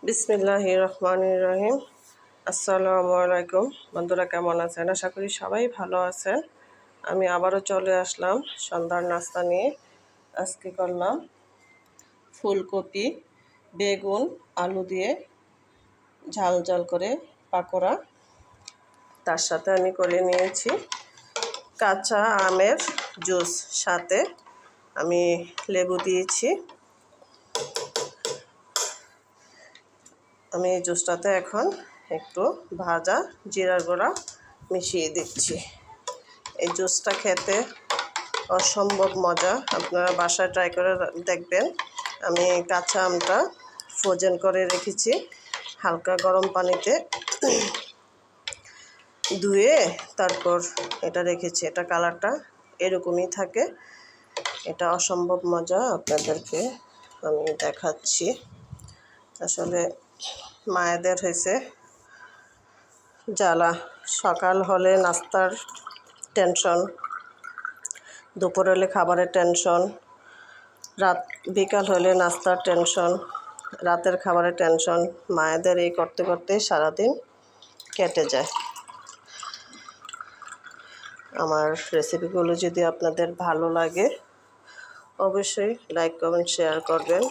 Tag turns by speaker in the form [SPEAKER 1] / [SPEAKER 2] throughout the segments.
[SPEAKER 1] বিসমিল্লাহির রহমানির রহিম। আসসালামু আলাইকুম বন্ধুরা, কেমন আছেন? আশা করি সবাই ভালো আছেন। আমি আবারও চলে আসলাম সন্ধ্যার নাস্তা নিয়ে। আজকে করলাম ফুলকপি, বেগুন, আলু দিয়ে ঝাল ঝাল করে পাকোড়া। তার সাথে আমি করে নিয়েছি কাঁচা আমের জুস, সাথে আমি লেবু দিয়েছি। আমি এই জুসটাতে এখন একটু ভাজা জিরার গুঁড়া মিশিয়ে দিচ্ছি। এই জুসটা খেতে অসম্ভব মজা, আপনারা বাসায় ট্রাই করে দেখবেন। আমি কাঁচা আমটা ফ্রোজেন করে রেখেছি হালকা গরম পানিতে ধুয়ে, তারপর এটা রেখেছি। এটা কালারটা এরকমই থাকে। এটা অসম্ভব মজা, আপনাদেরকে আমি দেখাচ্ছি। আসলে মায়েদের হয়েছে জ্বালা, সকাল হলে নাস্তার টেনশন, দুপুর হলে খাবারের টেনশন, বিকাল হলে নাস্তার টেনশন, রাতের খাবারের টেনশন। মায়েদের এই করতে করতে সারাদিন কেটে যায়। আমার রেসিপিগুলো যদি আপনাদের ভালো লাগে অবশ্যই লাইক কমেন্ট শেয়ার করবেন,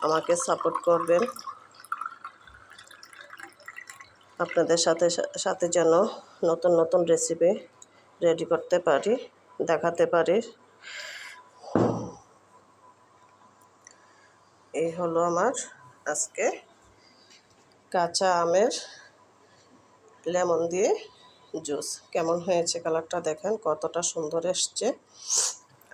[SPEAKER 1] আমাকে সাপোর্ট করবেন। আপনাদের সাথে সাথে যেন নতুন নতুন রেসিপি রেডি করতে পারি, দেখাতে পারি। এই হলো আমার আজকে কাঁচা আমের লেমন দিয়ে জুস। কেমন হয়েছে কালারটা দেখেন, কতটা সুন্দর এসছে।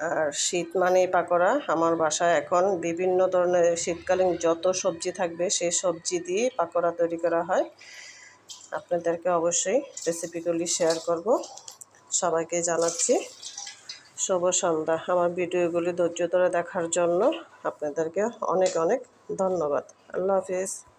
[SPEAKER 1] আর শীত মানেই পাকোড়া। আমার বাসায় এখন বিভিন্ন ধরনের শীতকালীন যত সবজি থাকবে সেই সবজি দিয়ে পাকোড়া তৈরি করা হয়। আপনাদেরকে অবশ্যই রেসিপিগুলি শেয়ার করব। সবাইকে জানাচ্ছি শুভ সন্ধ্যা। আমার ভিডিওগুলি ধৈর্য ধরে দেখার জন্য আপনাদেরকে অনেক অনেক ধন্যবাদ। আল্লাহ হাফিজ।